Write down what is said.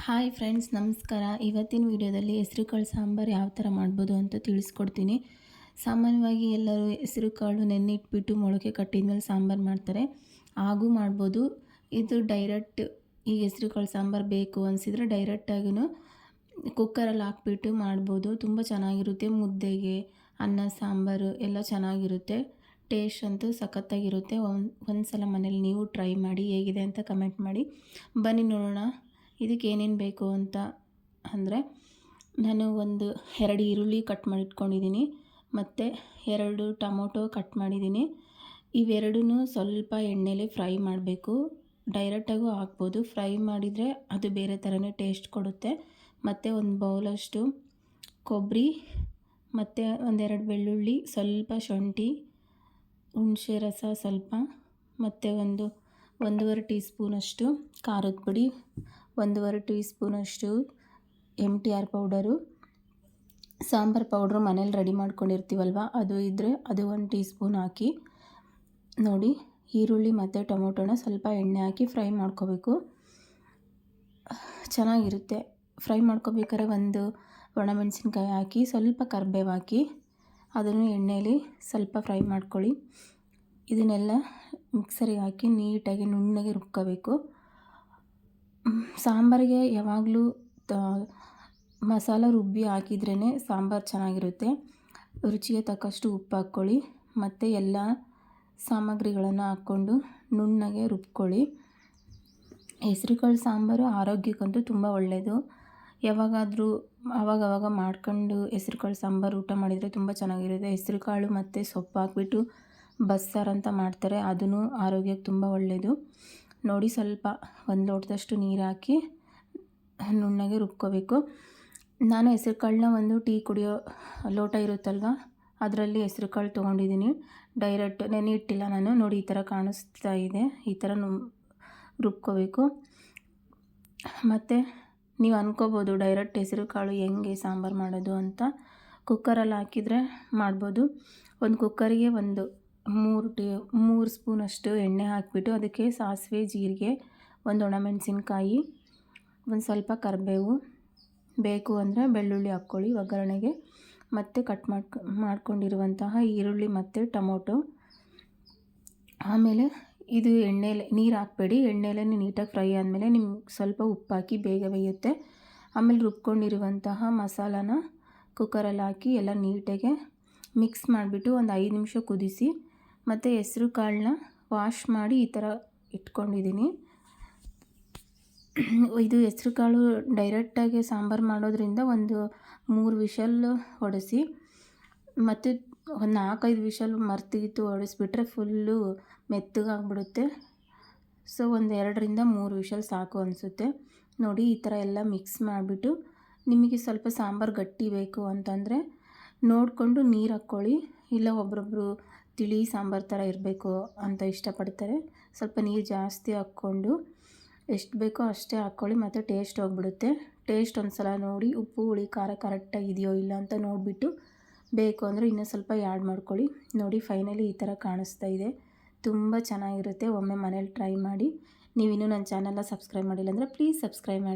Hi friends, ನಮಸ್ಕಾರ. ಇವತ್ತಿನ ವಿಡಿಯೋದಲ್ಲಿ ಹೆಸರುಕಾಳು ಸಾಂಬಾರು ಯಾವ ಥರ ಮಾಡ್ಬೋದು ಅಂತ ತಿಳಿಸ್ಕೊಡ್ತೀನಿ. ಸಾಮಾನ್ಯವಾಗಿ ಎಲ್ಲರೂ ಹೆಸರುಕಾಳು ನೆನ್ನಿಟ್ಬಿಟ್ಟು ಮೊಳಕೆ ಕಟ್ಟಿದ ಮೇಲೆ ಸಾಂಬಾರು ಮಾಡ್ತಾರೆ. ಹಾಗೂ ಮಾಡ್ಬೋದು. ಇದು ಡೈರೆಕ್ಟ್ ಈ ಹೆಸರುಕಾಳು ಸಾಂಬಾರು ಬೇಕು ಅನಿಸಿದರೆ ಡೈರೆಕ್ಟಾಗೂ ಕುಕ್ಕರಲ್ಲಿ ಹಾಕ್ಬಿಟ್ಟು ಮಾಡ್ಬೋದು. ತುಂಬ ಚೆನ್ನಾಗಿರುತ್ತೆ. ಮುದ್ದೆಗೆ, ಅನ್ನ ಸಾಂಬಾರು ಎಲ್ಲ ಚೆನ್ನಾಗಿರುತ್ತೆ. ಟೇಸ್ಟ್ ಅಂತೂ ಸಖತ್ತಾಗಿರುತ್ತೆ. ಒಂದು ಸಲ ಮನೇಲಿ ನೀವು ಟ್ರೈ ಮಾಡಿ, ಹೇಗಿದೆ ಅಂತ ಕಮೆಂಟ್ ಮಾಡಿ. ಬನ್ನಿ ನೋಡೋಣ ಇದಕ್ಕೆ ಏನೇನು ಬೇಕು ಅಂತ. ಅಂದರೆ ನಾನು 2 ಈರುಳ್ಳಿ ಕಟ್ ಮಾಡಿ ಇಟ್ಕೊಂಡಿದ್ದೀನಿ, ಮತ್ತು 2 ಟೊಮೊಟೊ ಕಟ್ ಮಾಡಿದ್ದೀನಿ. ಇವೆರಡೂ ಸ್ವಲ್ಪ ಎಣ್ಣೆಲಿ ಫ್ರೈ ಮಾಡಬೇಕು. ಡೈರೆಕ್ಟಾಗೂ ಹಾಕ್ಬೋದು. ಫ್ರೈ ಮಾಡಿದರೆ ಅದು ಬೇರೆ ಥರನೇ ಟೇಸ್ಟ್ ಕೊಡುತ್ತೆ. ಮತ್ತು ಒಂದು ಬೌಲಷ್ಟು ಕೊಬ್ಬರಿ, ಮತ್ತು 2 ಬೆಳ್ಳುಳ್ಳಿ, ಸ್ವಲ್ಪ ಶುಂಠಿ, ಹುಣಸೆ ರಸ ಸ್ವಲ್ಪ, ಮತ್ತು 1.5 ಟೀ ಸ್ಪೂನಷ್ಟು ಖಾರದ ಪುಡಿ, 1.5 ಟೀ ಸ್ಪೂನಷ್ಟು MTR ಪೌಡರು, ಸಾಂಬಾರು ಪೌಡ್ರು ಮನೇಲಿ ರೆಡಿ ಮಾಡ್ಕೊಂಡಿರ್ತೀವಲ್ವ ಅದು ಇದ್ದರೆ ಅದು 1 ಟೀ ಸ್ಪೂನ್ ಹಾಕಿ. ನೋಡಿ, ಈರುಳ್ಳಿ ಮತ್ತು ಟೊಮೊಟೊನ ಸ್ವಲ್ಪ ಎಣ್ಣೆ ಹಾಕಿ ಫ್ರೈ ಮಾಡ್ಕೋಬೇಕು. ಚೆನ್ನಾಗಿರುತ್ತೆ. ಫ್ರೈ ಮಾಡ್ಕೋಬೇಕಾದ್ರೆ 1 ಒಣಮೆಣಸಿನ್ಕಾಯಿ ಹಾಕಿ, ಸ್ವಲ್ಪ ಕರಿಬೇವು ಹಾಕಿ ಅದನ್ನು ಎಣ್ಣೆಯಲ್ಲಿ ಸ್ವಲ್ಪ ಫ್ರೈ ಮಾಡ್ಕೊಳ್ಳಿ. ಇದನ್ನೆಲ್ಲ ಮಿಕ್ಸರಿಗೆ ಹಾಕಿ ನೀಟಾಗಿ ನುಣ್ಣಗೆ ರುಬ್ಕೋಬೇಕು. ಸಾಂಬಾರಿಗೆ ಯಾವಾಗಲೂ ಮಸಾಲ ರುಬ್ಬಿ ಹಾಕಿದ್ರೇ ಸಾಂಬಾರು ಚೆನ್ನಾಗಿರುತ್ತೆ. ರುಚಿಗೆ ತಕ್ಕಷ್ಟು ಉಪ್ಪು ಹಾಕ್ಕೊಳ್ಳಿ, ಮತ್ತು ಎಲ್ಲ ಸಾಮಗ್ರಿಗಳನ್ನು ಹಾಕ್ಕೊಂಡು ನುಣ್ಣಗೆ ರುಬ್ಕೊಳ್ಳಿ. ಹೆಸರುಕಾಳು ಸಾಂಬಾರು ಆರೋಗ್ಯಕ್ಕಂತೂ ತುಂಬ ಒಳ್ಳೆಯದು. ಯಾವಾಗಾದರೂ ಆವಾಗವಾಗ ಮಾಡ್ಕೊಂಡು ಹೆಸರುಕಾಳು ಸಾಂಬಾರು ಊಟ ಮಾಡಿದರೆ ತುಂಬ ಚೆನ್ನಾಗಿರುತ್ತೆ. ಹೆಸರುಕಾಳು ಮತ್ತು ಸೊಪ್ಪು ಹಾಕ್ಬಿಟ್ಟು ಬಸ್ಸಾರು ಅಂತ ಮಾಡ್ತಾರೆ, ಅದೂ ಆರೋಗ್ಯಕ್ಕೆ ತುಂಬ ಒಳ್ಳೆಯದು. ನೋಡಿ, ಸ್ವಲ್ಪ 1 ಲೋಟದಷ್ಟು ನೀರು ಹಾಕಿ ನುಣ್ಣಗೆ ರುಬ್ಕೋಬೇಕು. ನಾನು ಹೆಸರುಕಾಳನ್ನ 1 ಟೀ ಕುಡಿಯೋ ಲೋಟ ಇರುತ್ತಲ್ವ ಅದರಲ್ಲಿ ಹೆಸರುಕಾಳು ತೊಗೊಂಡಿದ್ದೀನಿ. ಡೈರೆಕ್ಟ್ ನೆನೆ ಇಟ್ಟಿಲ್ಲ ನಾನು. ನೋಡಿ, ಈ ಥರ ಕಾಣಿಸ್ತಾ ಇದೆ. ಈ ಥರ ರುಬ್ಕೋಬೇಕು. ಮತ್ತು ನೀವು ಅನ್ಕೋಬೋದು ಡೈರೆಕ್ಟ್ ಹೆಸರುಕಾಳು ಹೆಂಗೆ ಸಾಂಬಾರು ಮಾಡೋದು ಅಂತ. ಕುಕ್ಕರಲ್ಲಿ ಹಾಕಿದರೆ ಮಾಡ್ಬೋದು. ಒಂದು ಕುಕ್ಕರಿಗೆ 3 ಸ್ಪೂನಷ್ಟು ಎಣ್ಣೆ ಹಾಕಿಬಿಟ್ಟು ಅದಕ್ಕೆ ಸಾಸಿವೆ, ಜೀರಿಗೆ, 1 ಒಣಮೆಣಸಿನ್ಕಾಯಿ, ಒಂದು ಸ್ವಲ್ಪ ಕರಿಬೇವು, ಬೇಕು ಅಂದರೆ ಬೆಳ್ಳುಳ್ಳಿ ಹಾಕ್ಕೊಳ್ಳಿ ಒಗ್ಗರಣೆಗೆ, ಮತ್ತು ಕಟ್ ಮಾಡ್ಕೊಂಡಿರುವಂತಹ ಈರುಳ್ಳಿ ಮತ್ತು ಟೊಮೊಟೊ. ಆಮೇಲೆ ಇದು ಎಣ್ಣೆಲೆ ನೀರು ಹಾಕಬೇಡಿ, ಎಣ್ಣೆಲೇ ನೀಟಾಗಿ ಫ್ರೈ ಆದಮೇಲೆ ನಿಮ್ಗೆ ಸ್ವಲ್ಪ ಉಪ್ಪು ಹಾಕಿ ಬೇಗ ಬೇಯುತ್ತೆ. ಆಮೇಲೆ ರುಬ್ಕೊಂಡಿರುವಂತಹ ಮಸಾಲಾನ ಕುಕ್ಕರಲ್ಲಿ ಹಾಕಿ ಎಲ್ಲ ನೀಟಾಗೆ ಮಿಕ್ಸ್ ಮಾಡಿಬಿಟ್ಟು ಒಂದು 5 ನಿಮಿಷ ಕುದಿಸಿ. ಮತ್ತು ಹೆಸರು ಕಾಳನ್ನ ವಾಶ್ ಮಾಡಿ ಈ ಥರ ಇಟ್ಕೊಂಡಿದ್ದೀನಿ. ಇದು ಹೆಸರು ಕಾಳು ಡೈರೆಕ್ಟಾಗಿ ಸಾಂಬಾರು ಮಾಡೋದ್ರಿಂದ 3 ವಿಷಲ್ ಹೊಡೆಸಿ, ಮತ್ತು 4-5 ವಿಷಲ್ ಮರ್ತಿತ್ತು ಹೊಡೆಸ್ಬಿಟ್ರೆ ಫುಲ್ಲು ಮೆತ್ತಗಾಗ್ಬಿಡುತ್ತೆ. ಸೊ 2-3 ವಿಷಲ್ ಸಾಕು ಅನಿಸುತ್ತೆ. ನೋಡಿ, ಈ ಥರ ಎಲ್ಲ ಮಿಕ್ಸ್ ಮಾಡಿಬಿಟ್ಟು ನಿಮಗೆ ಸ್ವಲ್ಪ ಸಾಂಬಾರು ಗಟ್ಟಿ ಬೇಕು ಅಂತಂದರೆ ನೋಡಿಕೊಂಡು ನೀರು ಹಾಕ್ಕೊಳ್ಳಿ. ಇಲ್ಲ ಒಬ್ಬೊಬ್ಬರು ತಿಳಿ ಸಾಂಬಾರು ಥರ ಇರಬೇಕು ಅಂತ ಇಷ್ಟಪಡ್ತಾರೆ. ಸ್ವಲ್ಪ ನೀರು ಜಾಸ್ತಿ ಹಾಕ್ಕೊಂಡು ಎಷ್ಟು ಬೇಕೋ ಅಷ್ಟೇ ಹಾಕ್ಕೊಳ್ಳಿ, ಮತ್ತು ಟೇಸ್ಟ್ ಹೋಗ್ಬಿಡುತ್ತೆ. ಟೇಸ್ಟ್ ಒಂದು ಸಲ ನೋಡಿ, ಉಪ್ಪು ಹುಳಿ ಖಾರ ಕರೆಕ್ಟಾಗಿದೆಯೋ ಇಲ್ಲ ಅಂತ ನೋಡಿಬಿಟ್ಟು ಬೇಕು ಅಂದರೆ ಇನ್ನೂ ಸ್ವಲ್ಪ ಆ್ಯಡ್ ಮಾಡ್ಕೊಳ್ಳಿ. ನೋಡಿ, ಫೈನಲಿ ಈ ಥರ ಕಾಣಿಸ್ತಾ ಇದೆ. ತುಂಬ ಚೆನ್ನಾಗಿರುತ್ತೆ. ಒಮ್ಮೆ ಮನೇಲಿ ಟ್ರೈ ಮಾಡಿ. ನೀವಿನ್ನೂ ನನ್ನ ಚಾನಲ್ನ ಸಬ್ಸ್ಕ್ರೈಬ್ ಮಾಡಿಲ್ಲ ಅಂದರೆ ಪ್ಲೀಸ್ ಸಬ್ಸ್ಕ್ರೈಬ್ ಮಾಡಿ.